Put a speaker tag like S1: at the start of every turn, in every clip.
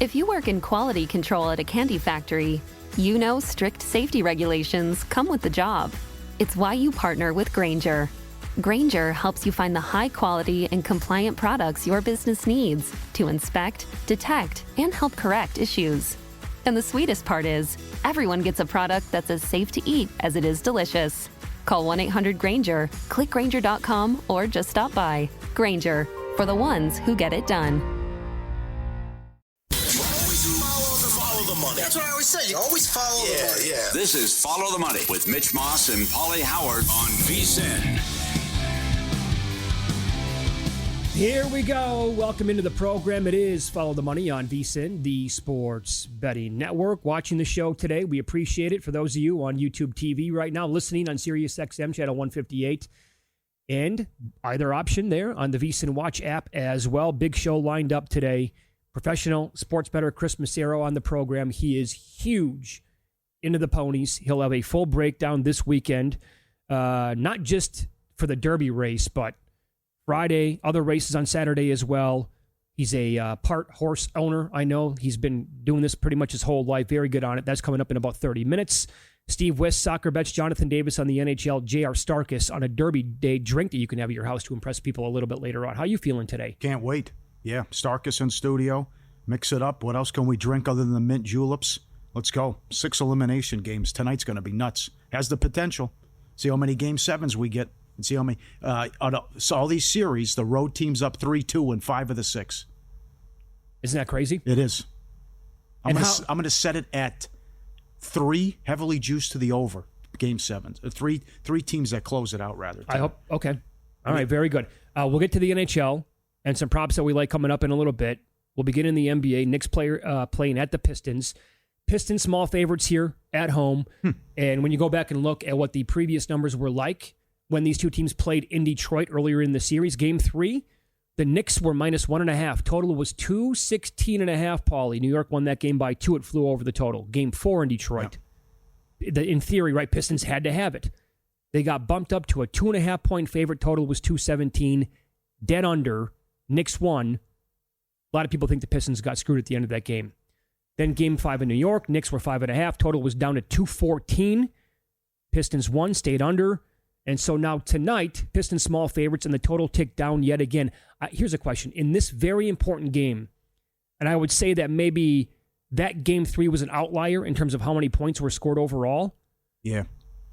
S1: If you work in quality control at a candy factory, you know strict safety regulations come with the job. It's why you partner with Grainger. Grainger helps you find the high-quality and compliant products your business needs to inspect, detect, and help correct issues. And the sweetest part is, everyone gets a product that's as safe to eat as it is delicious. Call 1-800-GRAINGER, click Grainger.com, or just stop by. Grainger, for the ones who get it done.
S2: Follow the money. That's what I always say. You always follow the money.
S3: Yeah. This is Follow the Money with Mitch Moss and Pauly Howard on VSiN.
S4: Here we go. Welcome into the program. It is Follow the Money on VSiN, the sports betting network. Watching the show today, we appreciate it. For those of you on YouTube TV right now, listening on Sirius XM channel 158, and either option there on the VSiN Watch app as well. Big show lined up today. Professional sports bettor Chris Macero on the program. He is huge into the ponies. He'll have a full breakdown this weekend, not just for the Derby race, but Friday, other races on Saturday as well. He's a part horse owner. I know he's been doing this pretty much his whole life. Very good on it. That's coming up in about 30 minutes. Steve West, soccer bets, Jonathan Davis on the NHL, J.R. Starkus on a Derby Day drink that you can have at your house to impress people a little bit later on. How are you feeling today?
S5: Can't wait. Yeah, Starkus in studio. Mix it up. What else can we drink other than the mint juleps? Let's go. 6 elimination games. Tonight's going to be nuts. Has the potential. See how many game sevens we get. And see how many. So all these series, the road team's up 3-2 in 5 of the 6.
S4: Isn't that crazy?
S5: It is. I'm going to set it at 3, heavily juiced to the over, game sevens. Three teams that close it out, rather.
S4: I hope. Okay. All right, very good. We'll get to the NHL and some props that we like coming up in a little bit. We'll begin in the NBA. Knicks playing at the Pistons. Pistons small favorites here at home. And when you go back and look at what the previous numbers were like when these two teams played in Detroit earlier in the series, Game 3, the Knicks were -1.5. Total was 216.5, Pauly. New York won that game by 2. It flew over the total. Game 4 in Detroit. Yeah. In theory, right, Pistons had to have it. They got bumped up to a 2.5-point favorite. Total was 217. Dead under. Knicks won. A lot of people think the Pistons got screwed at the end of that game. Then Game 5 in New York, Knicks were 5.5. Total was down to 214. Pistons won, stayed under. And so now tonight, Pistons small favorites, and the total ticked down yet again. Here's a question. In this very important game, and I would say that maybe that Game 3 was an outlier in terms of how many points were scored overall.
S5: Yeah.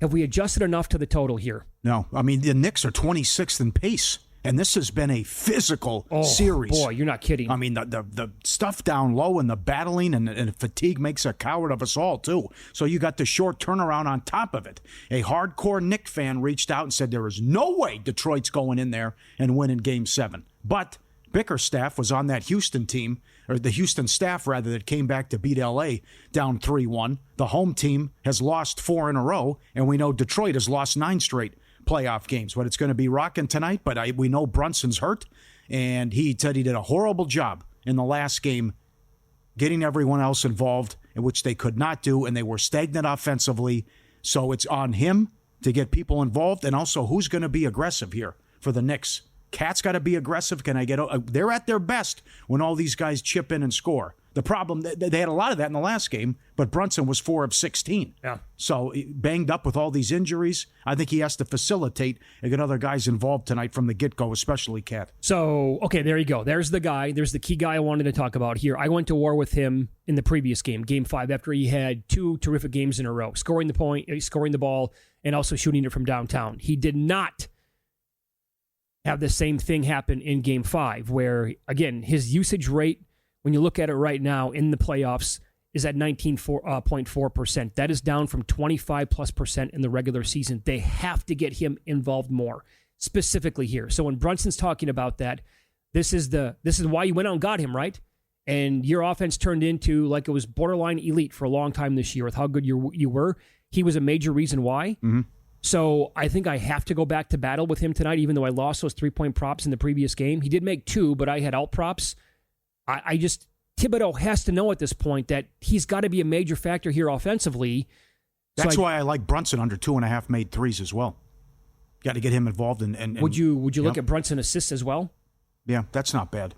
S4: Have we adjusted enough to the total here?
S5: No. I mean, the Knicks are 26th in pace. And this has been a physical series.
S4: Boy, you're not kidding.
S5: I mean, the stuff down low and the battling and fatigue makes a coward of us all, too. So you got the short turnaround on top of it. A hardcore Knicks fan reached out and said there is no way Detroit's going in there and winning Game 7. But Bickerstaff was on that Houston team, or the Houston staff, rather, that came back to beat L.A. down 3-1. The home team has lost 4 in a row, and we know Detroit has lost 9 straight playoff games. But it's going to be rocking tonight, but we know Brunson's hurt, and he said he did a horrible job in the last game getting everyone else involved, in which they could not do, and they were stagnant offensively. So it's on him to get people involved, and also who's going to be aggressive here for the Knicks. Cat's got to be aggressive. Can I get? They're at their best when all these guys chip in and score. The problem, they had a lot of that in the last game, but Brunson was 4 of 16.
S4: Yeah.
S5: So banged up with all these injuries, I think he has to facilitate and get other guys involved tonight from the get-go, especially Cat.
S4: So, okay, there you go. There's the guy. There's the key guy I wanted to talk about here. I went to war with him in the previous game, Game 5, after he had 2 terrific games in a row, scoring the ball, and also shooting it from downtown. He did not have the same thing happen in Game 5, where, again, his usage rate, when you look at it right now in the playoffs, is at 19.4%. That is down from 25+% in the regular season. They have to get him involved more, specifically here. So when Brunson's talking about that, this is why you went out and got him, right? And your offense turned into like it was borderline elite for a long time this year with how good you were. He was a major reason why.
S5: Mm-hmm.
S4: So I think I have to go back to battle with him tonight, even though I lost those 3-point props in the previous game. He did make 2, but I had out props. Thibodeau has to know at this point that he's got to be a major factor here offensively.
S5: That's why I like Brunson under 2.5 made threes as well. Got to get him involved. And
S4: would you look at Brunson assists as well?
S5: Yeah, that's not bad.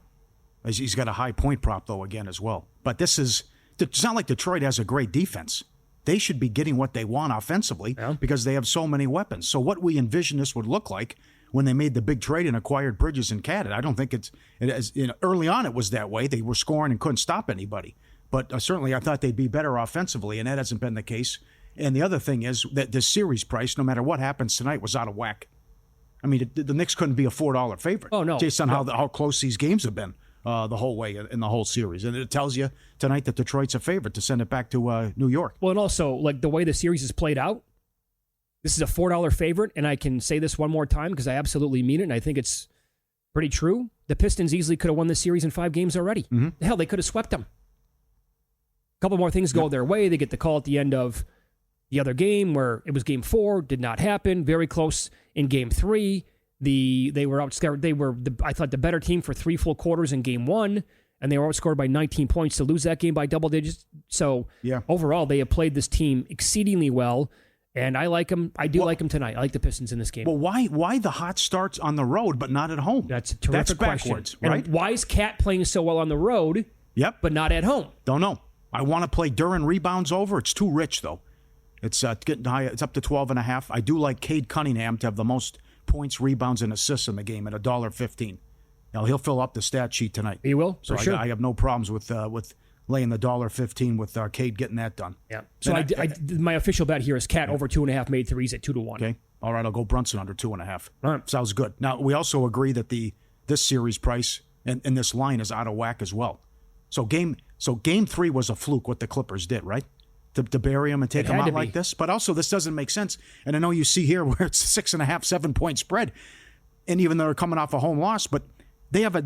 S5: He's got a high point prop, though, again, as well. But it's not like Detroit has a great defense. They should be getting what they want offensively because they have so many weapons. So what we envision this would look like when they made the big trade and acquired Bridges and Cadden. I don't think early on it was that way. They were scoring and couldn't stop anybody. But certainly I thought they'd be better offensively, and that hasn't been the case. And the other thing is that the series price, no matter what happens tonight, was out of whack. I mean, the Knicks couldn't be a $4 favorite.
S4: Oh, no.
S5: Based on how close these games have been the whole way in the whole series. And it tells you tonight that Detroit's a favorite to send it back to New York.
S4: Well, and also, like the way the series is played out, this is a $4 favorite, and I can say this one more time because I absolutely mean it, and I think it's pretty true. The Pistons easily could have won this series in 5 games already. Mm-hmm. Hell, they could have swept them. A couple more things go their way. They get the call at the end of the other game where it was game 4, did not happen. Very close in game 3. They were outscored. They were, I thought, the better team for 3 full quarters in game 1, and they were outscored by 19 points to lose that game by double digits. So overall, they have played this team exceedingly well. And I like them. I do like them tonight. I like the Pistons in this game.
S5: Well, why the hot starts on the road but not at home?
S4: That's a terrific question.
S5: Backwards, right?
S4: And why is Cat playing so well on the road?
S5: Yep.
S4: But not at home.
S5: Don't know. I want to play Duren rebounds over. It's too rich though. It's getting high. It's up to 12.5. I do like Cade Cunningham to have the most points, rebounds, and assists in the game at $1.15. Now he'll fill up the stat sheet tonight.
S4: He will.
S5: So
S4: for sure.
S5: I have no problems with laying the $1.15 with Cade getting that done.
S4: Yeah. So my official bet here is Cat over 2.5 made threes at 2-1.
S5: Okay. All right. I'll go Brunson under 2.5.
S4: All right.
S5: Sounds good. Now we also agree that this series price and this line is out of whack as well. So game 3 was a fluke what the Clippers did, right? To bury them and take them out like this. But also this doesn't make sense. And I know you see here where it's 6.5, 7 point spread, and even though they're coming off a home loss, but they have a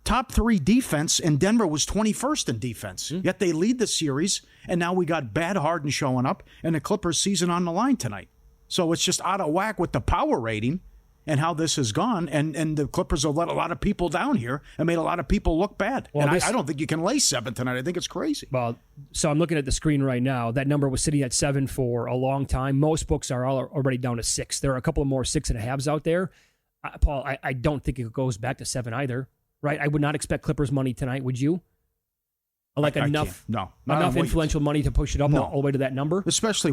S5: top 3 defense, and Denver was 21st in defense. Yet they lead the series, and now we got bad Harden showing up, and the Clippers season on the line tonight. So it's just out of whack with the power rating and how this has gone, and the Clippers have let a lot of people down here and made a lot of people look bad. Well, and I don't think you can lay 7 tonight. I think it's crazy.
S4: Well, so I'm looking at the screen right now. That number was sitting at 7 for a long time. Most books are already down to 6. There are a couple of more 6.5s out there. Paul, I don't think it goes back to 7 either, right? I would not expect Clippers money tonight, would you? Like enough influential money to push it up all the way to that number?
S5: Especially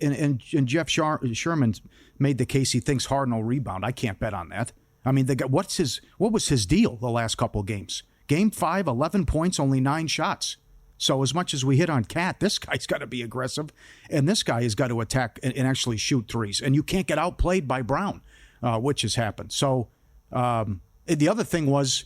S5: and Jeff Sherman made the case he thinks Harden will rebound. I can't bet on that. I mean, what was his deal the last couple of games? Game 5, 11 points, only 9 shots. So as much as we hit on Cat, this guy's got to be aggressive, and this guy has got to attack and actually shoot threes. And you can't get outplayed by Brown. Which has happened. So the other thing was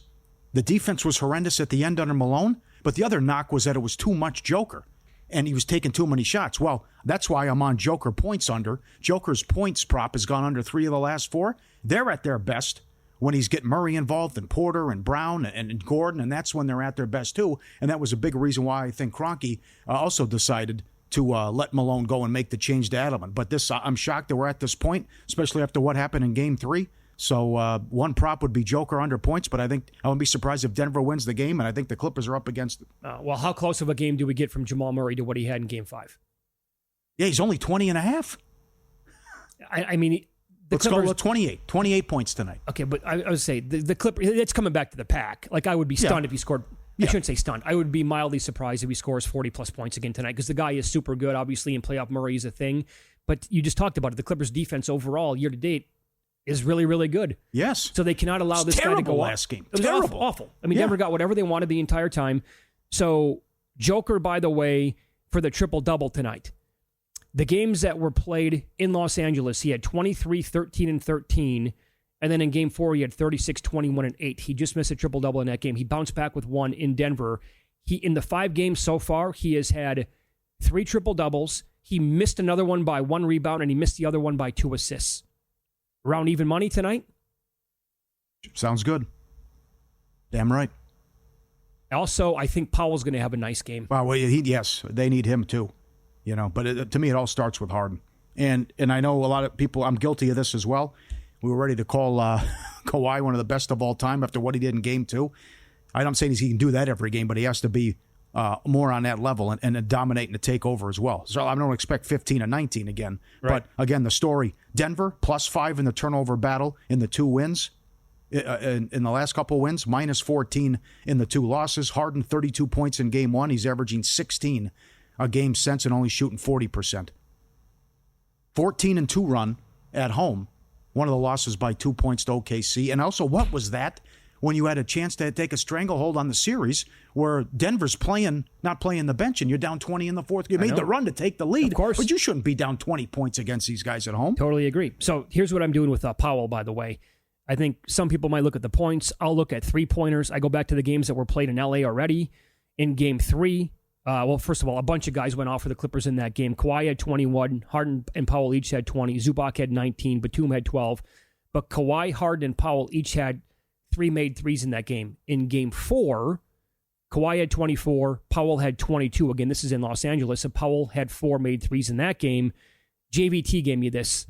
S5: the defense was horrendous at the end under Malone, but the other knock was that it was too much Joker, and he was taking too many shots. Well, that's why I'm on Joker points under. Joker's points prop has gone under 3 of the last 4. They're at their best when he's getting Murray involved and Porter and Brown and Gordon, and that's when they're at their best too. And that was a big reason why I think Kroenke also decided to let Malone go and make the change to Adelman. But I'm shocked that we're at this point, especially after what happened in Game 3. So one prop would be Joker under points, but I think I wouldn't be surprised if Denver wins the game, and I think the Clippers are up against it.
S4: Well, how close of a game do we get from Jamal Murray to what he had in Game 5?
S5: Yeah, he's only 20.5.
S4: I mean,
S5: let's go with 28 points tonight.
S4: Okay, but I would say the Clippers, it's coming back to the pack. Like, I would be stunned if he scored. I shouldn't say stunned. I would be mildly surprised if he scores 40-plus points again tonight because the guy is super good, obviously, and playoff Murray is a thing. But you just talked about it. The Clippers' defense overall, year-to-date, is really, really good.
S5: Yes.
S4: So they cannot allow this guy to go
S5: last game.
S4: It was
S5: terrible.
S4: Awful. I mean, Denver got whatever they wanted the entire time. So Joker, by the way, for the triple-double tonight. The games that were played in Los Angeles, he had 23, 13, and 13. And then in Game 4, he had 36, 21, and 8. He just missed a triple-double in that game. He bounced back with 1 in Denver. In the 5 games so far, he has had 3 triple-doubles. He missed another one by 1 rebound, and he missed the other one by 2 assists. Around even money tonight?
S5: Sounds good. Damn right.
S4: Also, I think Powell's going to have a nice game.
S5: Well, yes, they need him too. But to me, it all starts with Harden. And I know a lot of people, I'm guilty of this as well. We were ready to call Kawhi one of the best of all time after what he did in Game 2. I'm not saying he can do that every game, but he has to be more on that level and dominate and to take over as well. So I don't expect 15 and 19 again. Right. But again, the story, Denver +5 in the turnover battle in the 2 wins. in the last couple wins, minus 14 in the 2 losses. Harden, 32 points in game 1. He's averaging 16 a game since and only shooting 40%. 14-2 run at home. One of the losses by 2 points to OKC. And also, what was that when you had a chance to take a stranglehold on the series where Denver's not playing the bench, and you're down 20 in the fourth? You made the run to take the lead,
S4: of course,
S5: but you shouldn't be down 20 points against these guys at home.
S4: Totally agree. So here's what I'm doing with Powell, by the way. I think some people might look at the points. I'll look at 3-pointers. I go back to the games that were played in LA already. In game 3, first of all, a bunch of guys went off for the Clippers in that game. Kawhi had 21. Harden and Powell each had 20. Zubac had 19. Batum had 12. But Kawhi, Harden, and Powell each had 3 made threes in that game. In game 4, Kawhi had 24. Powell had 22. Again, this is in Los Angeles. So Powell had 4 made threes in that game. JVT gave me this.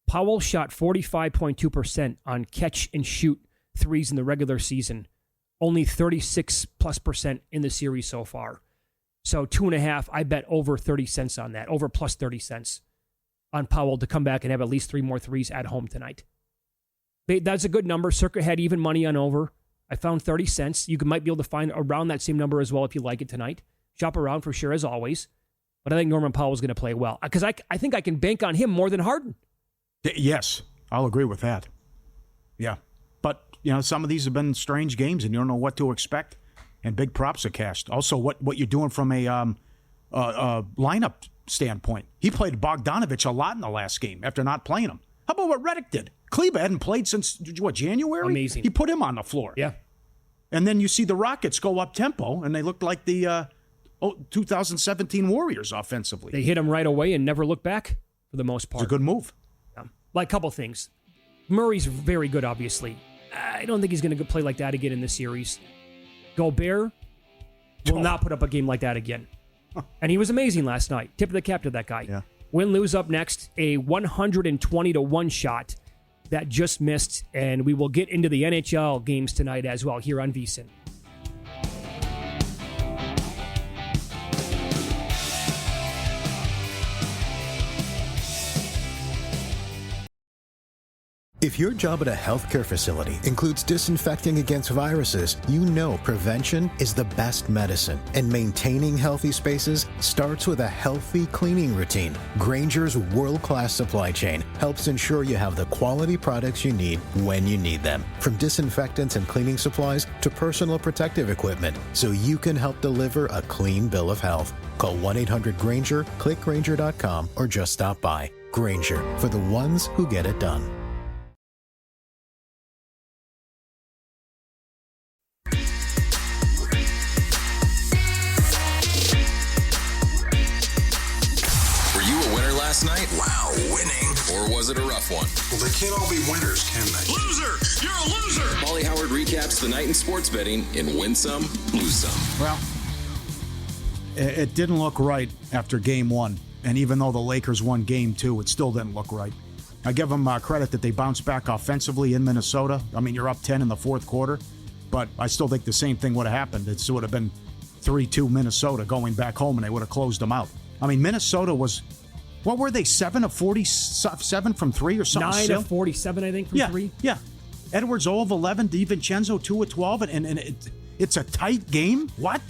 S4: Powell shot 45.2% on catch and shoot threes in the regular season. Only 36+% in the series so far. So 2.5, I bet over 30 cents on that. Over plus 30 cents on Powell to come back and have at least 3 more threes at home tonight. That's a good number. Circa had even money on over. I found 30 cents. You might be able to find around that same number as well if you like it tonight. Shop around for sure, as always. But I think Norman Powell is going to play well. Because I think I can bank on him more than Harden.
S5: Yes, I'll agree with that. Yeah. But, some of these have been strange games, and you don't know what to expect. And big props are cashed. Also, what you're doing from a lineup standpoint. He played Bogdanovich a lot in the last game after not playing him. How about what Redick did? Kleba hadn't played since, January?
S4: Amazing.
S5: He put him on the floor.
S4: Yeah.
S5: And then you see the Rockets go up-tempo, and they look like the 2017 Warriors offensively.
S4: They hit him right away and never look back for the most part.
S5: It's a good move.
S4: Yeah. Like a couple things. Murray's very good, obviously. I don't think he's going to play like that again in this series. Gobert will not put up a game like that again. And he was amazing last night. Tip of the cap to that guy.
S5: Yeah.
S4: Win-lose up next, a 120-1 shot that just missed, and we will get into the NHL games tonight as well here on VSiN.
S6: If your job at a healthcare facility includes disinfecting against viruses, you know prevention is the best medicine. And maintaining healthy spaces starts with a healthy cleaning routine. Grainger's world-class supply chain helps ensure you have the quality products you need when you need them. From disinfectants and cleaning supplies to personal protective equipment, so you can help deliver a clean bill of health. Call 1-800-GRAINGER, click Grainger.com, or just stop by. Grainger, for the ones who get it done.
S7: Last night? Wow, winning. Or was it a rough one?
S2: Well, they can't all be winners, can they?
S3: Loser! You're a loser!
S7: Pauly Howard recaps the night in sports betting in Win Some, Lose Some.
S5: Well, it didn't look right after game 1. And even though the Lakers won game 2, it still didn't look right. I give them credit that they bounced back offensively in Minnesota. I mean, you're up 10 in the fourth quarter. But I still think the same thing would have happened. It would have been 3-2 Minnesota going back home, and they would have closed them out. I mean, Minnesota was... What were they, 7 of 47 from 3 or something?
S4: 9 of 47, I think, from 3.
S5: Yeah. Edwards 0 of 11, DiVincenzo 2 of 12, and it's a tight game? What?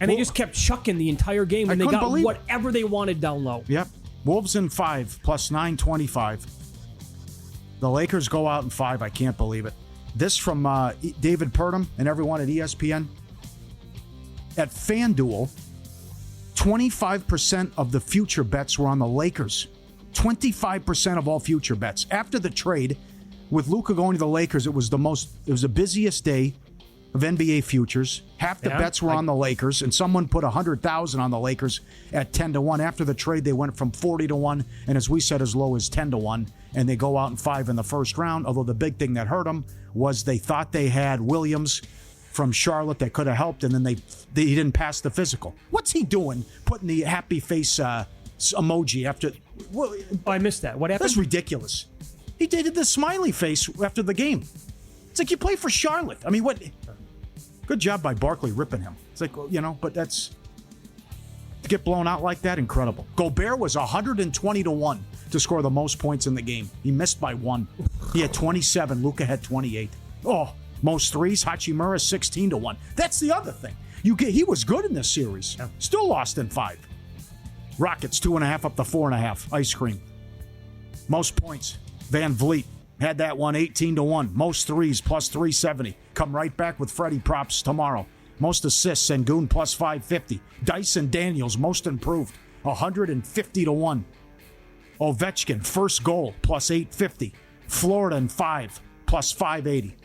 S4: And they just kept chucking the entire game when they got whatever they wanted down low.
S5: Yep. Wolves in 5, plus 925. The Lakers go out in 5. I can't believe it. This from David Purdom and everyone at ESPN. At FanDuel, 25% of the future bets were on the Lakers. 25% of all future bets. After the trade, with Luka going to the Lakers, it was the busiest day of NBA futures. Half the bets were on the Lakers, and someone put 100,000 on the Lakers at 10-1. After the trade, they went from 40-1, and as we said, as low as 10-1, and they go out in 5 in the first round. Although the big thing that hurt them was they thought they had Williams from Charlotte that could have helped, and then he didn't pass the physical. What's he doing? Putting the happy face emoji after.
S4: Oh, I missed that. What happened?
S5: That's ridiculous. He did the smiley face after the game. It's like you play for Charlotte. I mean, what? Good job by Barkley ripping him. It's like, but that's to get blown out like that, incredible. Gobert was 120-1 to score the most points in the game. He missed by 1. He had 27. Luka had 28. Oh, most threes, Hachimura 16-1. That's the other thing. He was good in this series. Yeah. Still lost in 5. Rockets 2.5 up to 4.5. Ice cream. Most points, Van Vliet. Had that one 18-1. Most threes plus 370. Come right back with Freddie props tomorrow. Most assists, Sengun plus 550. Dyson Daniels, most improved, 150-1. Ovechkin, first goal, plus 850. Florida in 5, plus 580.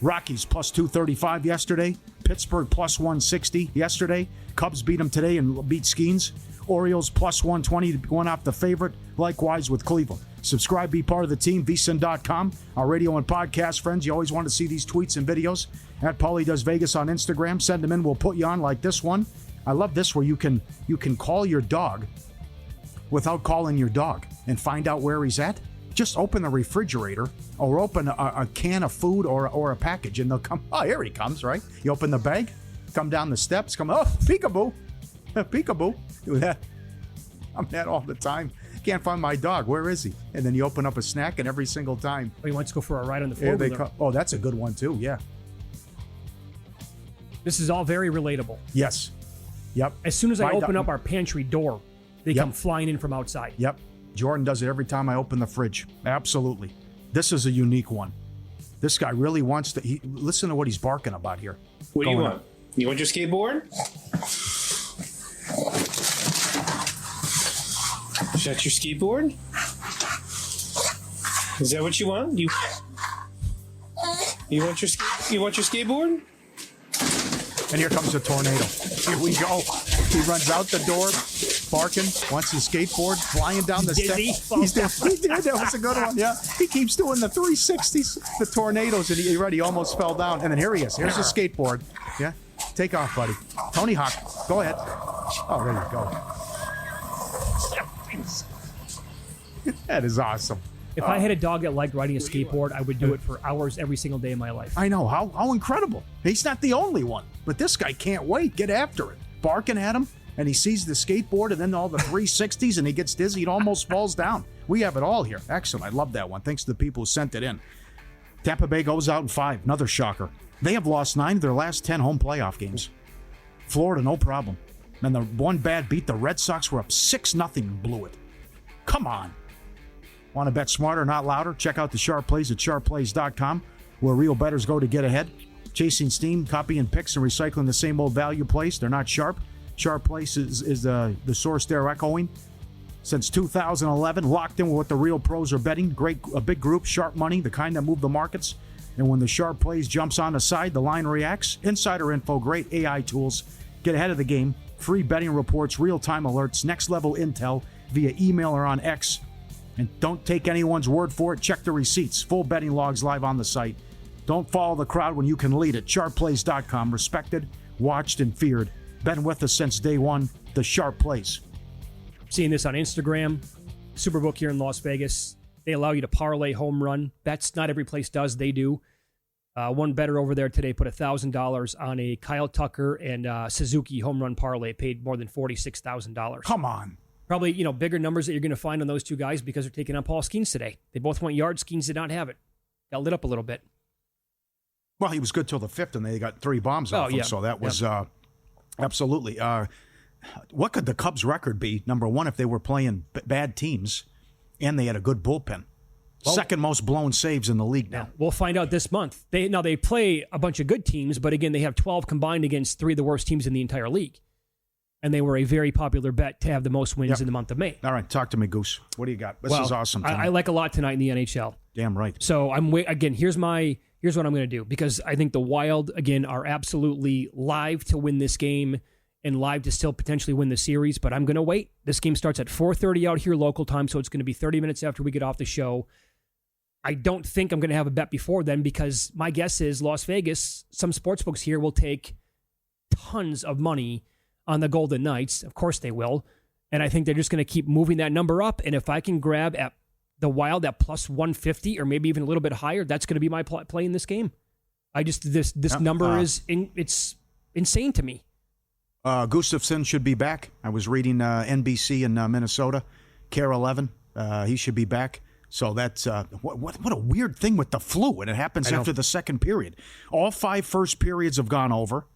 S5: Rockies plus 235 yesterday. Pittsburgh plus 160 yesterday. Cubs beat them today and beat Skeens. Orioles plus 120 going off the favorite. Likewise with Cleveland. Subscribe, be part of the team, vsin.com. Our radio and podcast friends, you always want to see these tweets and videos. At Pauly Does Vegas on Instagram. Send them in, we'll put you on like this one. I love this where you can call your dog without calling your dog and find out where he's at. Just open the refrigerator or open a can of food or a package and they'll come. Oh, here he comes, right? You open the bag, come down the steps, come, oh, peekaboo. Peekaboo. Do that. I'm that all the time. Can't find my dog. Where is he? And then you open up a snack and every single time.
S4: Oh, he wants to go for a ride on the floor.
S5: Oh, that's a good one too. Yeah.
S4: This is all very relatable.
S5: Yes. Yep.
S4: As soon as I open up our pantry door, they come flying in from outside.
S5: Yep. Jordan does it every time I open the fridge. Absolutely. This is a unique one. This guy really wants to. Listen to what he's barking about here.
S8: What do you want? You want your skateboard? Is that your skateboard? Is that what you want? You want your skateboard?
S5: And here comes a tornado. Here we go. He runs out the door, barking, wants his skateboard, flying down the steps. He's dizzy. That was a good one, yeah. He keeps doing the 360s, the tornadoes, and he almost fell down. And then here he is. Here's his skateboard. Yeah. Take off, buddy. Tony Hawk, go ahead. Oh, there you go. That is awesome.
S4: If I had a dog that liked riding a skateboard, I would do it for hours every single day of my life.
S5: I know. How incredible. He's not the only one, but this guy can't wait. Get after it. Barking at him, and he sees the skateboard and then all the 360s, and he gets dizzy. It almost falls down. We have it all here. Excellent. I love that one. Thanks to the people who sent it in. Tampa Bay goes out in 5. Another shocker. They have lost 9 of their last 10 home playoff games. Florida, no problem. And the one bad beat, the Red Sox were up 6-0 and blew it. Come on. Want to bet smarter, not louder? Check out the Sharp Plays at sharpplays.com, where real bettors go to get ahead. Chasing steam, copying picks, and recycling the same old value plays. They're not sharp. Sharp Plays is the source they're echoing. Since 2011, locked in with what the real pros are betting. A big group, sharp money, the kind that move the markets. And when the Sharp Plays jumps on the side, the line reacts. Insider info, great AI tools. Get ahead of the game. Free betting reports, real-time alerts, next-level intel via email or on X. And don't take anyone's word for it. Check the receipts. Full betting logs live on the site. Don't follow the crowd when you can lead it. SharpPlays.com. Respected, watched, and feared. Been with us since day one. The Sharp Plays.
S4: Seeing this on Instagram. Superbook here in Las Vegas. They allow you to parlay home run bets. Not every place does. They do. One bettor over there today put $1,000 on a Kyle Tucker and Suzuki home run parlay. Paid more than $46,000.
S5: Come on.
S4: Probably, bigger numbers that you're going to find on those two guys because they're taking on Paul Skeens today. They both went yards. Skeens did not have it. Got lit up a little bit.
S5: Well, he was good till the 5th, and they got 3 bombs off him, so that was absolutely. What could the Cubs' record be, number one, if they were playing bad teams and they had a good bullpen? Well, second most blown saves in the league now.
S4: We'll find out this month. They play a bunch of good teams, but again, they have 12 combined against 3 of the worst teams in the entire league. And they were a very popular bet to have the most wins in the month of May.
S5: All right, talk to me, Goose. What do you got? This is awesome.
S4: I like a lot tonight in the NHL.
S5: Damn right.
S4: So here's what I'm going to do, because I think the Wild, again, are absolutely live to win this game and live to still potentially win the series, but I'm going to wait. This game starts at 4:30 out here local time, so it's going to be 30 minutes after we get off the show. I don't think I'm going to have a bet before then, because my guess is Las Vegas, some sportsbooks here will take tons of money on the Golden Knights. Of course they will. And I think they're just going to keep moving that number up. And if I can grab at the Wild at plus 150 or maybe even a little bit higher, that's going to be my play in this game. This number it's insane to me.
S5: Gustafsson should be back. I was reading NBC in Minnesota, KARE 11. He should be back. So that's what a weird thing with the flu, and it happens after the second period. All 5 first periods have gone over.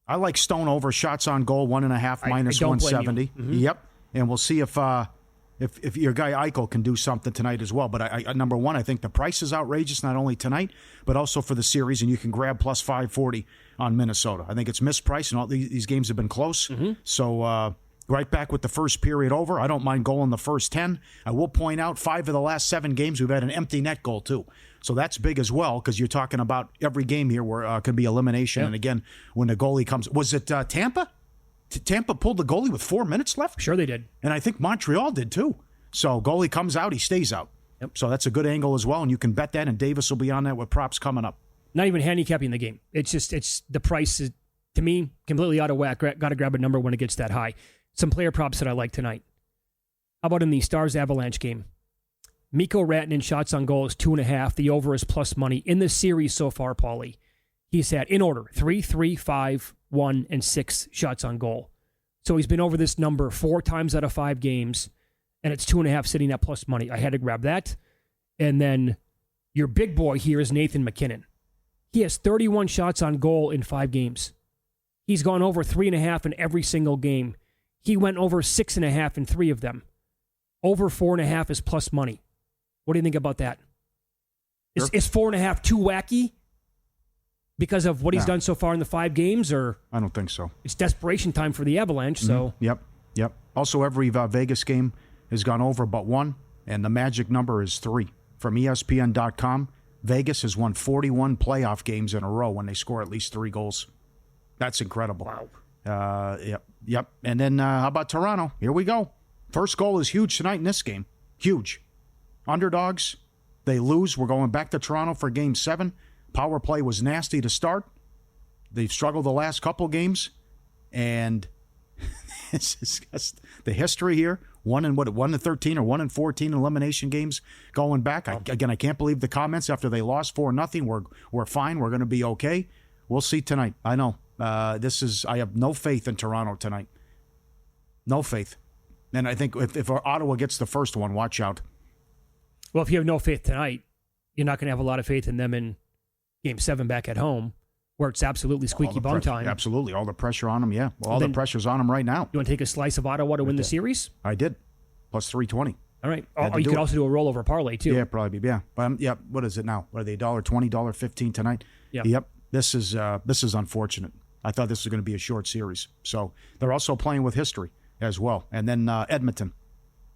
S5: I like Stone over shots on goal, 1.5 minus 170.
S4: Mm-hmm.
S5: Yep, and we'll see if your guy Eichel can do something tonight as well. But I number one, I think the price is outrageous, not only tonight, but also for the series, and you can grab plus 540 on Minnesota. I think it's mispriced, and all these games have been close. Mm-hmm. So right back with the first period over. I don't mind goal in the first 10. I will point out 5 of the last 7 games, we've had an empty net goal, too. So that's big as well, because you're talking about every game here where could be elimination. Yeah. And again, when the goalie comes, was it Tampa? Tampa pulled the goalie with 4 minutes left?
S4: Sure they did.
S5: And I think Montreal did too. So goalie comes out, he stays out.
S4: Yep.
S5: So that's a good angle as well, and you can bet that, and Davis will be on that with props coming up.
S4: Not even handicapping the game. It's the price is, to me, completely out of whack. Got to grab a number when it gets that high. Some player props that I like tonight. How about in the Stars-Avalanche game? Mikko Rantanen shots on goal is 2.5. The over is plus money. In the series so far, Pauly, he's had, in order, 3, 5, 1, and 6 shots on goal. So he's been over this number 4 times out of 5 games, and it's 2.5 sitting at plus money. I had to grab that. And then your big boy here is Nathan MacKinnon. He has 31 shots on goal in 5 games. He's gone over 3.5 in every single game. He went over 6.5 in 3 of them. Over 4.5 is plus money. What do you think about that? Sure. Is 4.5 too wacky because of what he's done so far in the 5 games? Or
S5: I don't think so.
S4: It's desperation time for the Avalanche. So
S5: Yep. Also, every Vegas game has gone over but 1, and the magic number is 3. From ESPN.com, Vegas has won 41 playoff games in a row when they score at least 3 goals. That's incredible.
S4: Wow.
S5: Yep. And then how about Toronto? Here we go. First goal is huge tonight in this game. Huge. Underdogs, they lose. We're going back to Toronto for Game 7. Power play was nasty to start. They've struggled the last couple games. And this is just the history here. 1-13 or 1-14 elimination games going back. I can't believe the comments after they lost 4-0. We're fine. We're going to be okay. We'll see tonight. I know. I have no faith in Toronto tonight. No faith. And I think if Ottawa gets the first one, watch out.
S4: Well, if you have no faith tonight, you're not going to have a lot of faith in them in Game 7 back at home, where it's absolutely squeaky bum time.
S5: Absolutely. All the pressure on them, yeah. Well, all the pressure's on them right now.
S4: You want to take a slice of Ottawa to win the series?
S5: I did. Plus 320.
S4: All right. You could also do a rollover parlay, too.
S5: Yeah, probably. Yeah. But what is it now? What are they, $1.20, $1.15 tonight?
S4: Yeah.
S5: Yep. This is unfortunate. I thought this was going to be a short series. So they're also playing with history as well. And then Edmonton.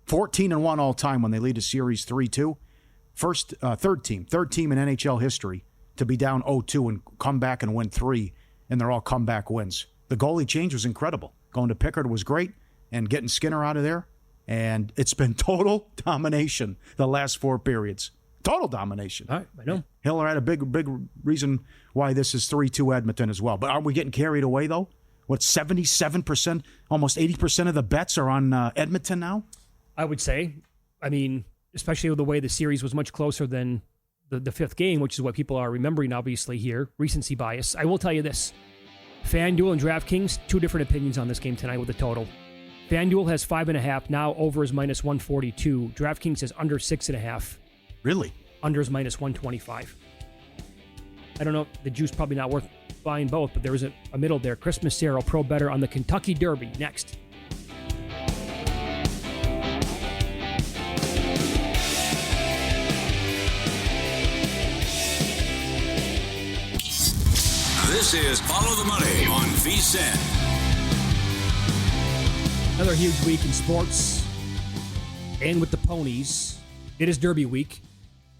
S5: 14-1 all time when they lead a series 3-2. Third team in NHL history to be down 0-2 and come back and win 3, and they're all comeback wins. The goalie change was incredible. Going to Pickard was great, and getting Skinner out of there, and it's been total domination the last 4 periods. Total domination.
S4: All right, I know.
S5: Hiller had a big reason why this is 3-2 Edmonton as well. But aren't we getting carried away, though? 77%, almost 80% of the bets are on Edmonton now?
S4: I would say. I mean, especially with the way the series was much closer than the 5th game, which is what people are remembering, obviously, here. Recency bias. I will tell you this. FanDuel and DraftKings, 2 different opinions on this game tonight with the total. FanDuel has 5.5. Now over is minus 142. DraftKings has under 6.5.
S5: Really?
S4: Under is minus 125. I don't know. The juice probably not worth buying both, but there is a middle there. Chris Macero, Pro Bettor on the Kentucky Derby. Next.
S3: This is Follow the Money on VSiN.
S4: Another huge week in sports and with the ponies. It is Derby week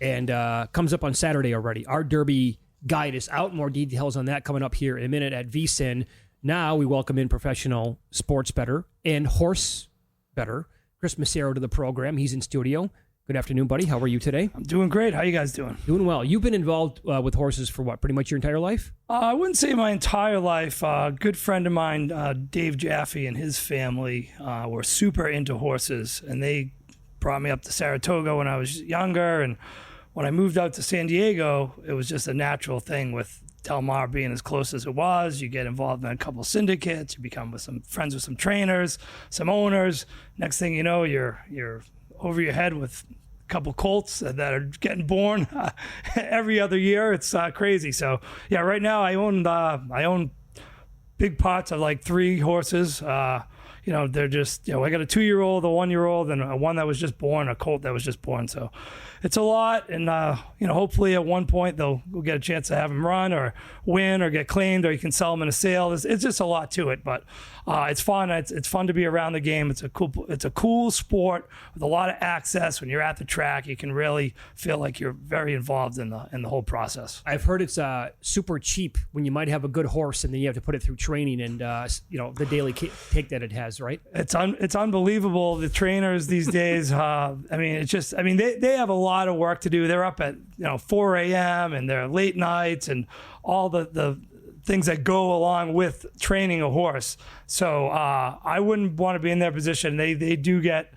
S4: and comes up on Saturday already. Our Derby guide is out. More details on that coming up here in a minute at VSiN. Now we welcome in professional sports bettor and horse bettor, Chris Macero, to the program. He's in studio. Good afternoon, buddy. How are you today?
S9: I'm doing great. How are you guys doing?
S4: Doing well. You've been involved with horses for what, pretty much your entire life?
S9: I wouldn't say my entire life. A good friend of mine, Dave Jaffe, and his family were super into horses, and they brought me up to Saratoga when I was younger. And when I moved out to San Diego, it was just a natural thing with Del Mar being as close as it was. You get involved in a couple of syndicates. You become friends with some trainers, some owners. Next thing you know, you're over your head with a couple colts that are getting born every other year. It's crazy. So yeah, right now I own big pots of like 3 horses. They're just, I got a 2-year-old, a 1-year-old, and a one that was just born, a colt that was just born. So it's a lot. And, hopefully at one point we'll get a chance to have him run or win or get claimed, or you can sell them in a sale. It's just a lot to it, but it's fun. It's fun to be around the game. It's a cool sport with a lot of access. When you're at the track, you can really feel like you're very involved in the whole process.
S4: I've heard it's super cheap when you might have a good horse and then you have to put it through training and the daily take that it has, right?
S9: It's unbelievable. The trainers these days, they have a lot of work to do. They're up at 4 a.m. and they're late nights and all the things that go along with training a horse. So I wouldn't want to be in their position. They do get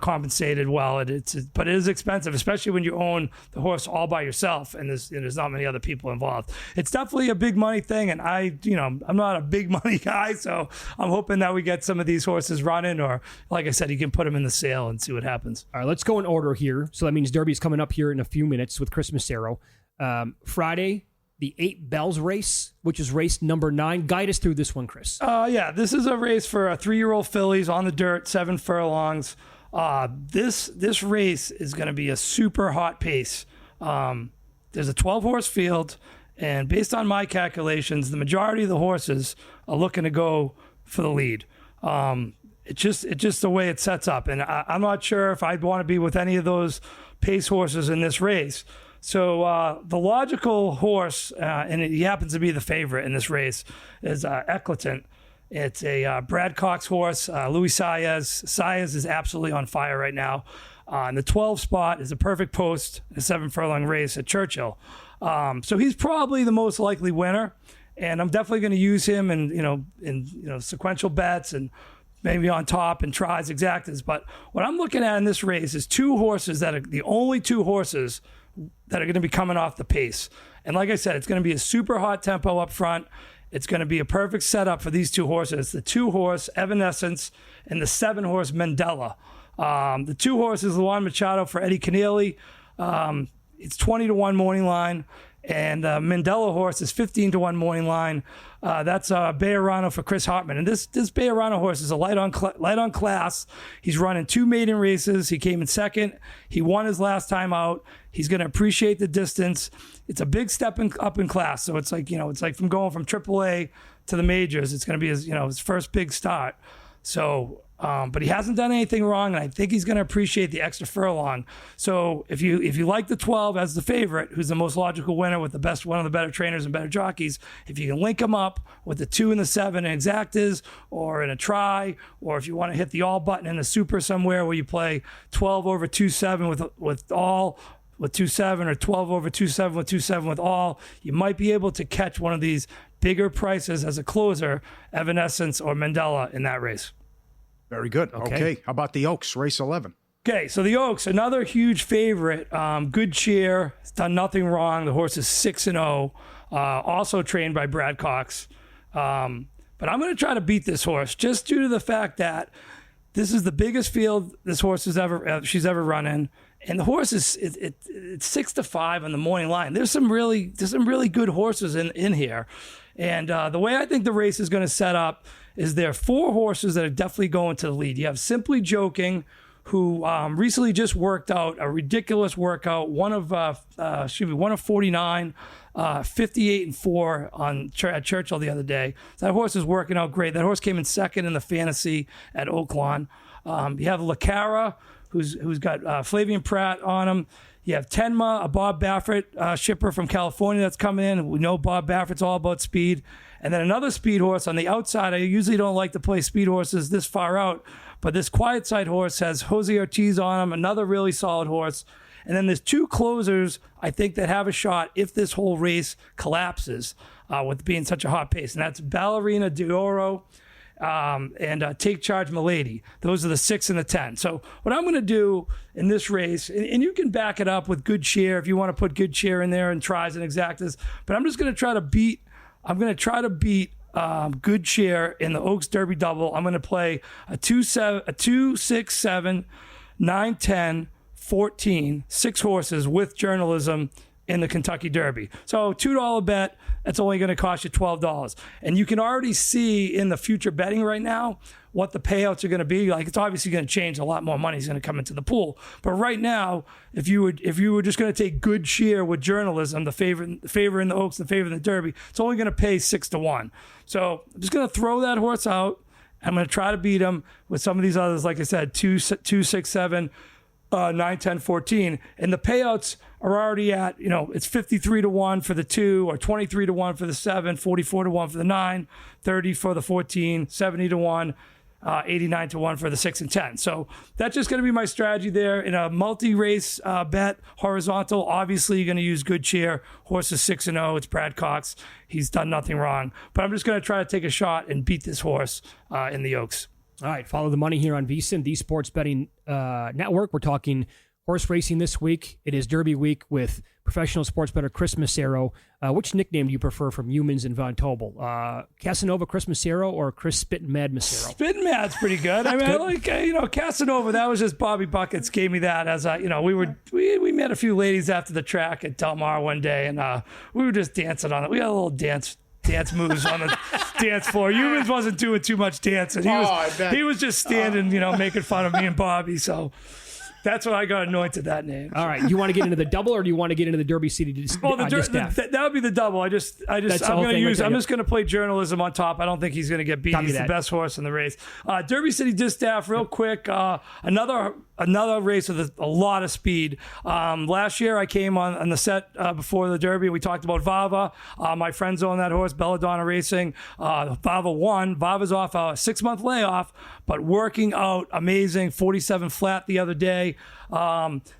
S9: compensated well. But it is expensive, especially when you own the horse all by yourself and there's not many other people involved. It's definitely a big money thing, and I'm not a big money guy, so I'm hoping that we get some of these horses running, or like I said, you can put them in the sale and see what happens.
S4: All right, let's go in order here. So that means Derby's coming up here in a few minutes with Chris Macero. Friday, the 8 Bells race, which is race number 9. Guide us through this one, Chris.
S9: This is a race for 3-year-old fillies on the dirt, 7 furlongs. This race is going to be a super hot pace. There's a 12-horse field, and based on my calculations, the majority of the horses are looking to go for the lead. It's just the way it sets up, and I'm not sure if I'd want to be with any of those pace horses in this race. So the logical horse, and he happens to be the favorite in this race, is Eclatant. It's a Brad Cox horse, Louis Saez. Saez is absolutely on fire right now. And the 12 spot is a perfect post, a 7-furlong race at Churchill. So he's probably the most likely winner, and I'm definitely going to use him in sequential bets and maybe on top and tries, exactas. But what I'm looking at in this race is 2 horses that are the only 2 horses that are going to be coming off the pace. And like I said, it's going to be a super hot tempo up front. It's going to be a perfect setup for these 2 horses. The 2-horse Evanescence and the 7-horse Mandela. The 2 horses, Luan Machado for Eddie Keneally. It's 20-1 morning line. And Mandela horse is 15-1 morning line. That's Bejarano for Chris Hartman. And this Bejarano horse is a light on class. He's running 2 maiden races. He came in second. He won his last time out. He's going to appreciate the distance. It's a big step up in class. So it's like from going from AAA to the majors. It's going to be his first big start. So, but he hasn't done anything wrong, and I think he's going to appreciate the extra furlong. So if you like the 12 as the favorite, who's the most logical winner with one of the better trainers and better jockeys, if you can link him up with the 2 and the 7 in exactas or in a try, or if you want to hit the all button in a super somewhere where you play 12 over 2-7 with all with 2-7 or 12 over 2-7 with 2-7 with all, you might be able to catch one of these bigger prices as a closer, Evanescence or Mandela, in that race.
S5: Very good. Okay. How about the Oaks, race 11?
S9: Okay, so the Oaks, another huge favorite. Good cheer. It's done nothing wrong. The horse is 6-0. Also trained by Brad Cox. But I'm going to try to beat this horse just due to the fact that this is the biggest field this horse she's ever run in. And the horse it's 6-5 on the morning line. There's some really good horses in here. And the way I think the race is going to set up is there are 4 horses that are definitely going to the lead. You have Simply Joking, who recently just worked out a ridiculous workout, one of 49, 58-4 at Churchill the other day. That horse is working out great. That horse came in second in the fantasy at Oaklawn. You have La Cara, who's got Flavian Pratt on him. You have Tenma, a Bob Baffert shipper from California that's coming in. We know Bob Baffert's all about speed. And then another speed horse on the outside. I usually don't like to play speed horses this far out, but this Quiet Side horse has Jose Ortiz on him, another really solid horse. And then there's 2 closers, I think, that have a shot if this whole race collapses with being such a hot pace. And that's Ballerina d'Oro and Take Charge Milady. Those are the 6 and the 10. So what I'm going to do in this race, and you can back it up with Good Cheer if you want to put Good Cheer in there and tries and exactas, but I'm just going to try to beat Good Cheer in the Oaks Derby double. I'm going to play a 2-6-7 9, 10, 14, 6 horses with journalism in the Kentucky Derby. So $2 bet, that's only going to cost you $12. And you can already see in the future betting right now what the payouts are going to be. Like, it's obviously going to change. A lot more money is going to come into the pool. But right now, if you were just going to take good cheer with journalism, the favor in the Oaks, the favor in the Derby, it's only going to pay 6-1. So I'm just going to throw that horse out. I'm going to try to beat him with some of these others, like I said, 2, 6, 7, 9, 10, 14. And the payouts are already at, it's 53-1 for the 2, or 23-1 for the 7, 44-1 for the 9, 30 for the 14, 70-1, 89-1 for the 6 and 10. So that's just going to be my strategy there. In a multi-race bet, horizontal, obviously you're going to use good cheer. Horse is 6-0. It's Brad Cox. He's done nothing wrong. But I'm just going to try to take a shot and beat this horse in the Oaks.
S4: All right, follow the money here on VSiN, the Sports Betting Network. We're talking horse racing this week. It is Derby week with professional sports bettor Chris Macero. Which nickname do you prefer from Humans and Von Tobel? Casanova Chris Macero or Chris Spittin' Mad Macero? Spittin'
S9: Mad's pretty good. I mean, I like, Casanova, that was just Bobby Buckets gave me that as we met a few ladies after the track at Del Mar one day, and we were just dancing on it. We had a little dance moves on the dance floor. Humans wasn't doing too much dancing. He was just standing, making fun of me and Bobby. So that's why I got anointed that name.
S4: All right, you want to get into the double, or do you want to get into the Derby City?
S9: That would be the double. I'm just going to play journalism on top. I don't think he's going to get beat. He's the best horse in the race. Derby City Distaff, real quick. Another race with a lot of speed. Last year I came on the set before the Derby. We talked about Vava. My friends own that horse, Belladonna Racing. Vava won. Vava's off a 6-month layoff, but working out amazing. 47 flat the other day.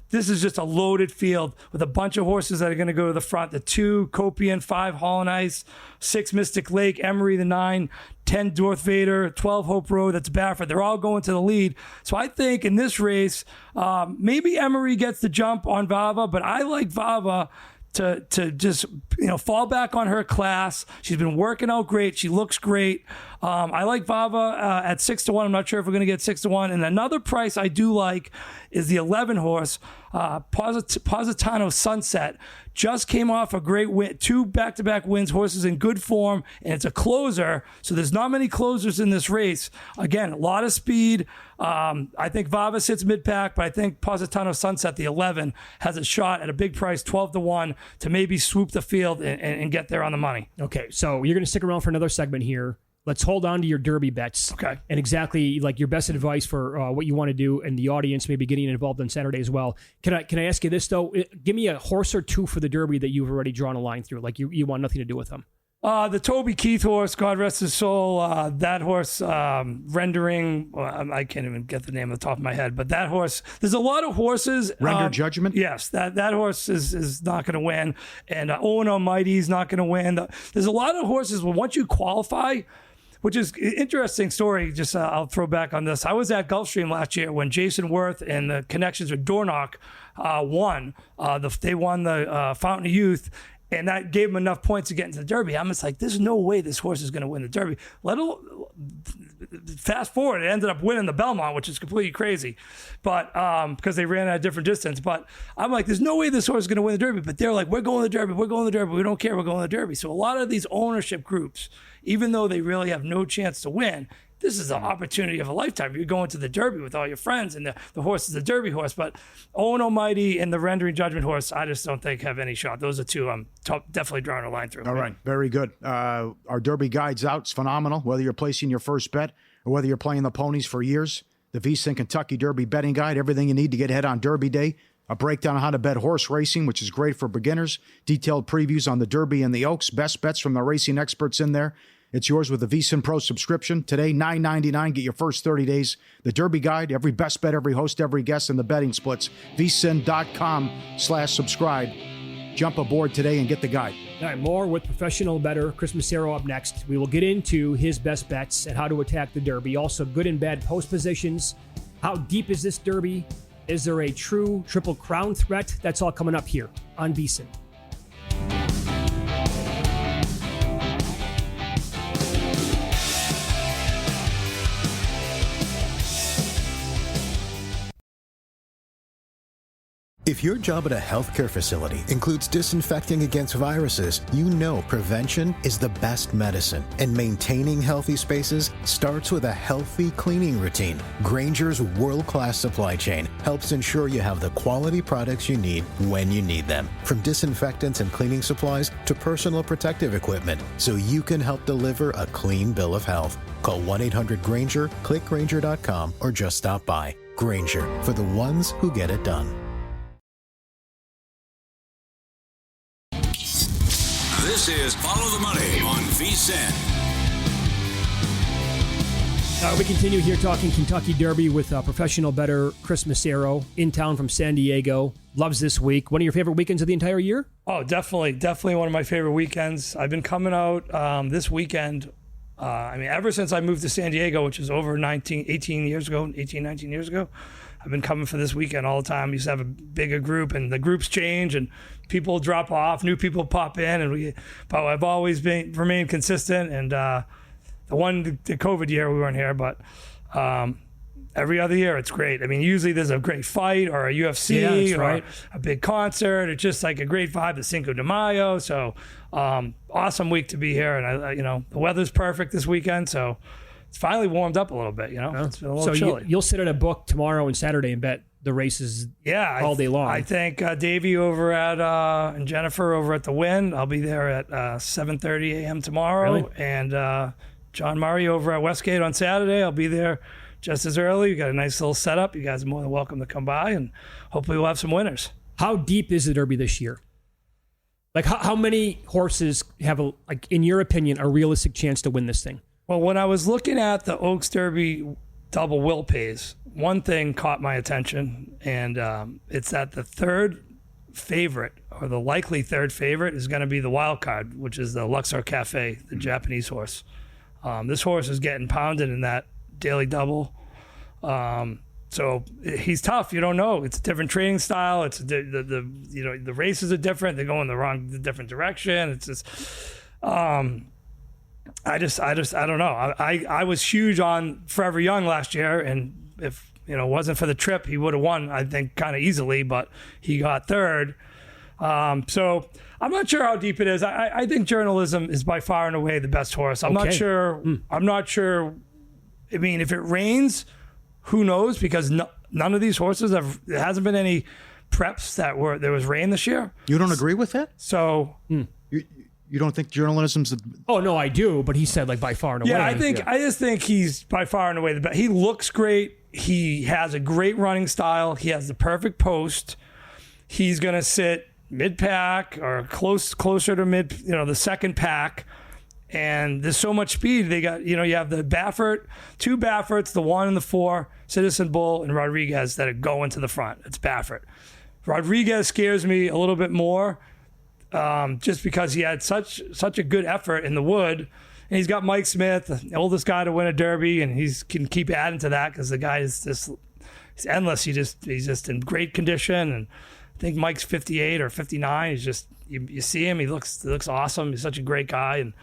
S9: This is just a loaded field with a bunch of horses that are going to go to the front. The 2, Copian, 5, Holland Ice, 6, Mystic Lake, Emery, the 9, 10, Darth Vader, 12, Hope Road, that's Baffert. They're all going to the lead. So I think in this race, maybe Emery gets the jump on Vava, but I like Vava to just fall back on her class. She's been working out great. She looks great. I like Vava at 6-1. I'm not sure if we're going to get 6-1. And another price I do like is the 11 horse, Positano Sunset. Just came off a great win, 2 back-to-back wins. Horses in good form, and it's a closer. So there's not many closers in this race. Again, a lot of speed. I think Vava sits mid-pack, but I think Positano Sunset, the 11, has a shot at a big price, 12-1, to maybe swoop the field and get there on the money.
S4: Okay, so you're going to stick around for another segment here. Let's hold on to your Derby bets.
S9: Okay.
S4: And exactly like your best advice for what you want to do, and the audience maybe getting involved on Saturday as well. Can I ask you this, though? Give me a horse or 2 for the Derby that you've already drawn a line through. Like you want nothing to do with them.
S9: The Toby Keith horse, God rest his soul. That horse, Rendering, I can't even get the name on the top of my head, but that horse, there's a lot of horses.
S5: Render Judgment?
S9: Yes, that horse is not going to win. And Owen Almighty is not going to win. There's a lot of horses, but once you qualify, which is an interesting story. Just I'll throw back on this. I was at Gulfstream last year when Jason Worth and the connections with Dornock won. They won the Fountain of Youth, and that gave them enough points to get into the Derby. I'm just like, there's no way this horse is going to win the Derby. Fast forward, it ended up winning the Belmont, which is completely crazy, but because they ran at a different distance. But I'm like, there's no way this horse is going to win the Derby. But they're like, we're going to the Derby. We're going to the Derby. We don't care. We're going to the Derby. So a lot of these ownership groups, even though they really have no chance to win, this is the opportunity of a lifetime. You're going to the Derby with all your friends, and the horse is a Derby horse. But Owen Almighty and the Rendering Judgment horse, I just don't think have any shot. Those are 2 I'm definitely drawing a line through.
S5: All right, very good. Our Derby guide's out. It's phenomenal, whether you're placing your first bet or whether you're playing the ponies for years. The VSiN Kentucky Derby betting guide, everything you need to get ahead on Derby Day. A breakdown on how to bet horse racing, which is great for beginners. Detailed previews on the Derby and the Oaks. Best bets from the racing experts in there. It's yours with the VSiN Pro subscription. Today, $9.99. Get your first 30 days. The Derby Guide, every best bet, every host, every guest, and the betting splits. VSiN.com/subscribe. Jump aboard today and get the guide.
S4: All right, more with professional bettor Chris Macero up next. We will get into his best bets and how to attack the Derby. Also, good and bad post positions. How deep is this Derby? Is there a true Triple Crown threat? That's all coming up here on VSiN.
S6: If your job at a healthcare facility includes disinfecting against viruses, you know prevention is the best medicine. And maintaining healthy spaces starts with a healthy cleaning routine. Grainger's world-class supply chain helps ensure you have the quality products you need when you need them. From disinfectants and cleaning supplies to personal protective equipment, so you can help deliver a clean bill of health. Call 1-800-GRAINGER, click Grainger.com, or just stop by. Grainger, for the ones who get it done.
S3: This is Follow the Money on VSiN.
S4: We continue here talking Kentucky Derby with professional bettor Chris Macero, in town from San Diego. Loves this week. One of your favorite weekends of the entire year?
S9: Oh, definitely one of my favorite weekends. I've been coming out this weekend. Ever since I moved to San Diego, which is over 19 years ago, I've been coming for this weekend all the time. We used to have a bigger group, and the groups change, and people drop off, new people pop in, but I've always remained consistent. And the COVID year we weren't here, but every other year it's great. I mean, usually there's a great fight or a UFC or a big concert. It's just like a great vibe. The Cinco de Mayo. So awesome week to be here, and the weather's perfect this weekend, so. It's finally warmed up a little bit, It's been a little chilly.
S4: You'll sit at a book tomorrow and Saturday and bet the races all day long.
S9: I think Davey over at and Jennifer over at the Wynn. I'll be there at 7:30 a.m. tomorrow.
S4: Really?
S9: And John Murray over at Westgate on Saturday. I'll be there just as early. We got a nice little setup. You guys are more than welcome to come by, and hopefully we'll have some winners.
S4: How deep is the Derby this year? Like how many horses have, in your opinion, a realistic chance to win this thing?
S9: Well, when I was looking at the Oaks Derby double will pays, one thing caught my attention, and it's that the third favorite, or the likely third favorite, is going to be the wild card, which is the Luxor Cafe, the Japanese horse. This horse is getting pounded in that daily double. So he's tough. You don't know. It's a different training style. It's the races are different. They go in the different direction. It's just. I don't know. I was huge on Forever Young last year, and if it wasn't for the trip, he would have won, I think, kind of easily, but he got third. So I'm not sure how deep it is. I think Journalism is by far and away the best horse. I'm not sure. I'm not sure. I mean, if it rains, who knows? Because none of these horses there hasn't been any preps there was rain this year.
S5: You don't agree with that?
S9: So.
S5: You don't think Journalism's...
S4: Oh, no, I do, but he said by far and away.
S9: Yeah, I just think he's by far and away the best. He looks great. He has a great running style. He has the perfect post. He's going to sit mid-pack or closer to the second pack. And there's so much speed. They got, you have the two Bafferts, the 1 and the 4, Citizen Bull and Rodriguez that are going to the front. It's Baffert. Rodriguez scares me a little bit more. Just because he had such a good effort in the Wood, and he's got Mike Smith, the oldest guy to win a Derby, and he can keep adding to that because the guy is he's endless. He's just in great condition, and I think Mike's 58 or 59. He's just you see him, he looks awesome. He's such a great guy, and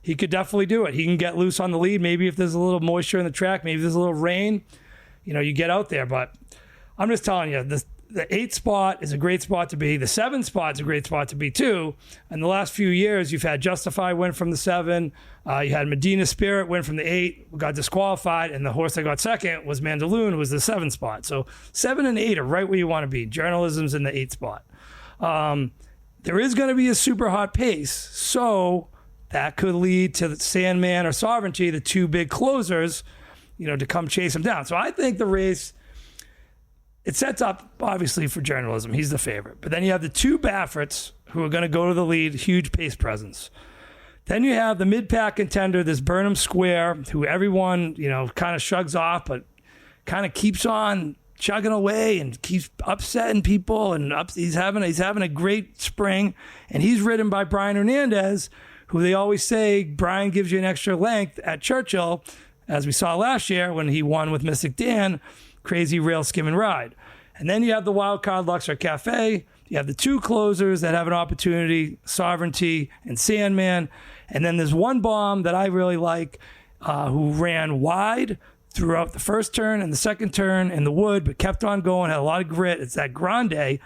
S9: he could definitely do it. He can get loose on the lead. Maybe if there's a little moisture in the track, maybe there's a little rain, you get out there. But I'm just telling you, the 8 spot is a great spot to be. The 7 spot is a great spot to be too. In the last few years, you've had Justify win from the 7. You had Medina Spirit win from the 8, got disqualified, and the horse that got second was Mandaloon, who was the 7 spot. So 7 and 8 are right where you want to be. Journalism's in the 8 spot. There is going to be a super hot pace, so that could lead to the Sandman or Sovereignty, the 2 big closers, to come chase him down. So I think the race... It sets up, obviously, for Journalism. He's the favorite. But then you have the 2 Bafferts who are going to go to the lead, huge pace presence. Then you have the mid-pack contender, this Burnham Square, who everyone, kind of shrugs off, but kind of keeps on chugging away and keeps upsetting people. And he's having a great spring. And he's ridden by Brian Hernandez, who they always say Brian gives you an extra length at Churchill, as we saw last year when he won with Mystic Dan. Crazy rail skim and ride. And then you have the wild card Luxor Cafe. You have the 2 closers that have an opportunity, Sovereignty and Sandman. And then there's one bomb that I really like, who ran wide throughout the first turn and the second turn in the Wood, but kept on going, had a lot of grit. It's that Grande.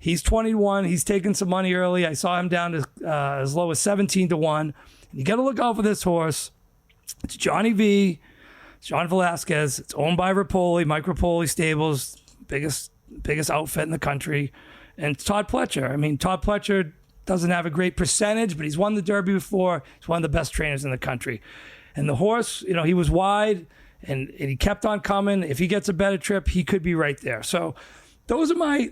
S9: He's 21. He's taking some money early. I saw him down to as low as 17 to 1. And you got to look out for this horse. It's Johnny V. It's John Velasquez. It's owned by Rapoli, Mike Rapoli Stables, biggest outfit in the country. And it's Todd Pletcher. I mean, Todd Pletcher doesn't have a great percentage, but he's won the Derby before. He's one of the best trainers in the country. And the horse, he was wide and he kept on coming. If he gets a better trip, he could be right there. So those are my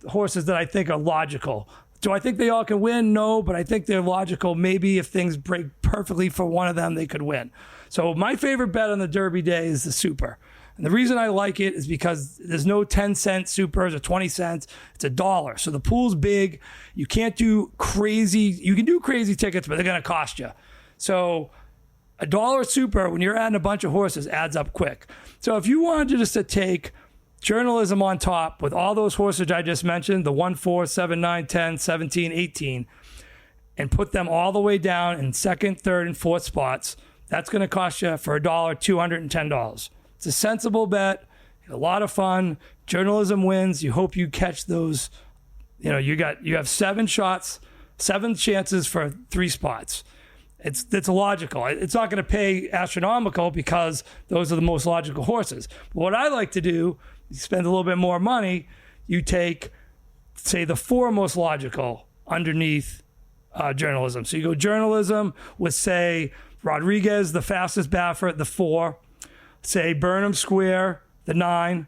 S9: horses that I think are logical. Do I think they all can win? No, but I think they're logical. Maybe if things break perfectly for one of them, they could win. So my favorite bet on the Derby day is the Super. And the reason I like it is because there's no 10-cent supers or 20 cents. It's $1. So the pool's big. You can't do crazy. You can do crazy tickets, but they're going to cost you. So $1 super, when you're adding a bunch of horses, adds up quick. So if you wanted just to take journalism on top with all those horses I just mentioned, the 1, 4, 7, 9, 10, 17, 18, and put them all the way down in second, third, and fourth spots, that's going to cost you for $1, $210. It's a sensible bet, a lot of fun. Journalism wins. You hope you catch those. You have 7 shots, 7 chances for 3 spots. It's logical. It's not going to pay astronomical because those are the most logical horses. But what I like to do, you spend a little bit more money, you take, say, the 4 most logical underneath journalism. So you go journalism with, say, Rodriguez, the fastest Baffert, the 4. Say Burnham Square, the 9.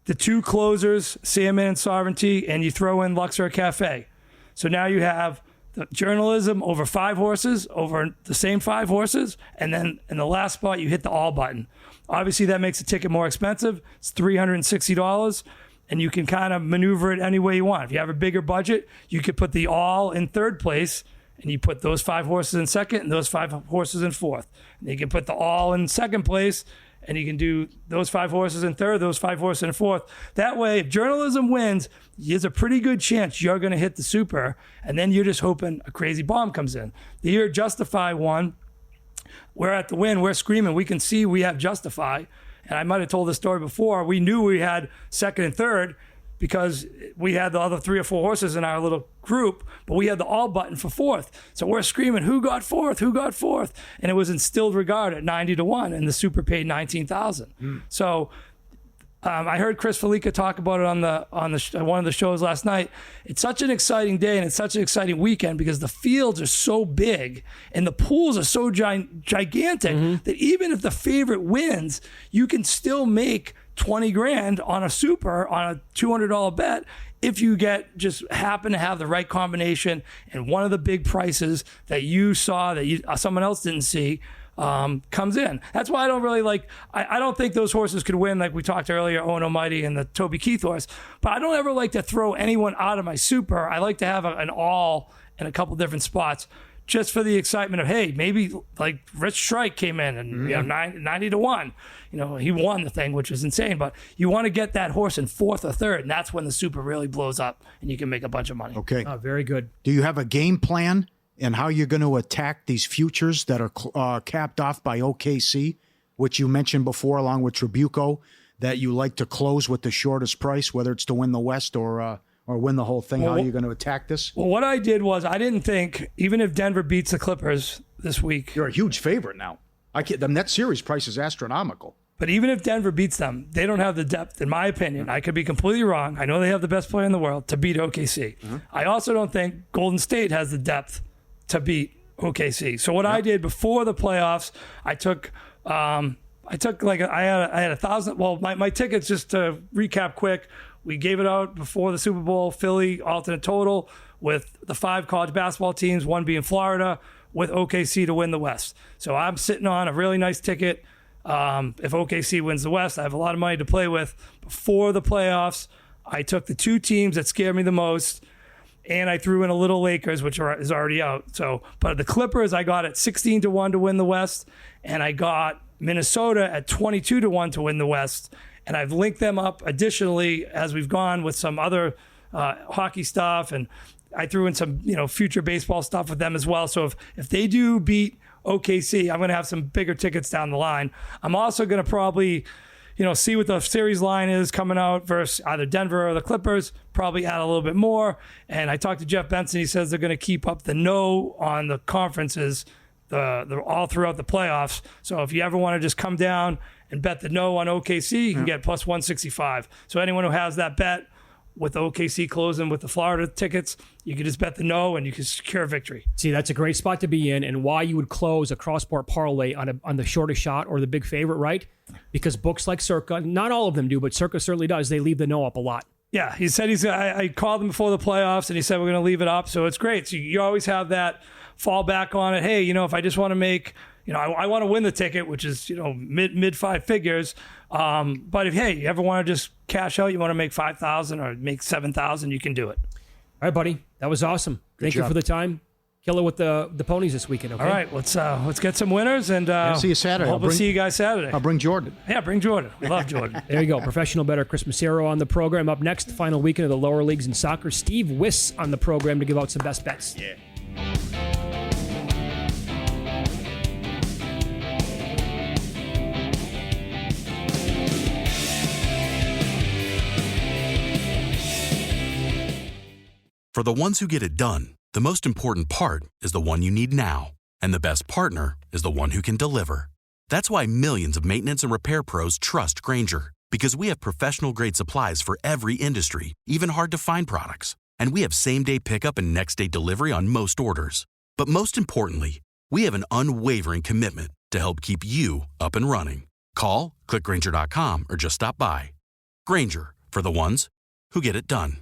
S9: The 2 closers, Salmon and Sovereignty, and you throw in Luxor Cafe. So now you have the journalism over 5 horses, over the same 5 horses, and then in the last spot, you hit the all button. Obviously, that makes the ticket more expensive. It's $360, and you can kind of maneuver it any way you want. If you have a bigger budget, you could put the all in third place, and you put those 5 horses in second and those 5 horses in fourth. And you can put the all in second place, and you can do those 5 horses in third, those 5 horses in fourth. That way, if journalism wins, there's a pretty good chance you're going to hit the super, and then you're just hoping a crazy bomb comes in. The year Justify won, we're at the win, we're screaming. We can see we have Justify, and I might have told this story before. We knew we had second and third because we had the other 3 or 4 horses in our little group, but we had the all button for fourth. So we're screaming, who got fourth? Who got fourth? And it was instilled regard at 90 to 1, and the super paid $19,000. So I heard Chris Felica talk about it on one of the shows last night. It's such an exciting day and it's such an exciting weekend because the fields are so big and the pools are so gigantic that even if the favorite wins, you can still make 20 grand on a super on a $200 bet if you just happen to have the right combination and one of the big prices that you saw that someone else didn't see comes in. That's why I don't really like, I don't think those horses could win, like we talked earlier, Owen Almighty and the Toby Keith horse, but I don't ever like to throw anyone out of my super. I like to have an all in a couple different spots just for the excitement of, hey, maybe like Rich Strike came in and 90 to 1. He won the thing, which is insane, but you want to get that horse in fourth or third, and that's when the super really blows up and you can make a bunch of money.
S5: Okay.
S4: Oh, very good.
S5: Do you have a game plan and how you're going to attack these futures that are capped off by OKC, which you mentioned before along with Tribuco, that you like to close with the shortest price, whether it's to win the West or win the whole thing? How are you going to attack this?
S9: Well, what I did was I didn't think, even if Denver beats the Clippers this week.
S5: You're a huge favorite now. The net series price is astronomical.
S9: But even if Denver beats them, they don't have the depth, in my opinion. I could be completely wrong. I know they have the best player in the world to beat OKC. I also don't think Golden State has the depth to beat OKC. So what I did before the playoffs, I had 1,000. Well, my tickets, just to recap quick, we gave it out before the Super Bowl, Philly alternate total with the 5 college basketball teams, 1 being Florida, with OKC to win the West. So I'm sitting on a really nice ticket. If OKC wins the West, I have a lot of money to play with. Before the playoffs, I took the 2 teams that scared me the most, and I threw in a little Lakers, which is already out. So, but the Clippers, I got at 16 to 1 to win the West, and I got Minnesota at 22 to 1 to win the West. And I've linked them up additionally as we've gone with some other hockey stuff, and I threw in some future baseball stuff with them as well. So if they do beat OKC, I'm going to have some bigger tickets down the line. I'm also going to probably see what the series line is coming out versus either Denver or the Clippers, probably add a little bit more. And I talked to Jeff Benson. He says they're going to keep up the no on the conferences all throughout the playoffs. So if you ever want to just come down and bet the no on OKC, you can get plus 165. So anyone who has that bet with OKC closing with the Florida tickets, you can just bet the no and you can secure victory.
S4: See, that's a great spot to be in, and why you would close a cross-sport parlay on the shortest shot or the big favorite, right? Because books like Circa, not all of them do, but Circa certainly does, they leave the no up a lot.
S9: Yeah, he said I called him before the playoffs, and he said we're going to leave it up, so it's great. So you always have that fall back on it. Hey, if I just want to make, I want to win the ticket, which is, mid 5 figures. But if, hey, you ever want to just cash out, you want to make 5,000 or make 7,000, you can do it.
S4: All right, buddy. That was awesome. Thank you for the time. Kill it with the ponies this weekend, okay?
S9: All right, let's get some winners, and
S5: see you Saturday.
S9: Hope to see you guys Saturday.
S5: I'll bring Jordan.
S9: Yeah, bring Jordan. We love Jordan.
S4: There you go. Professional bettor Chris Macero on the program. Up next, final weekend of the lower leagues in soccer. Steve Wiss on the program to give out some best bets.
S3: Yeah.
S10: For the ones who get it done, the most important part is the one you need now. And the best partner is the one who can deliver. That's why millions of maintenance and repair pros trust Grainger, because we have professional-grade supplies for every industry, even hard-to-find products. And we have same-day pickup and next-day delivery on most orders. But most importantly, we have an unwavering commitment to help keep you up and running. Call, click Grainger.com, or just stop by. Grainger, for the ones who get it done.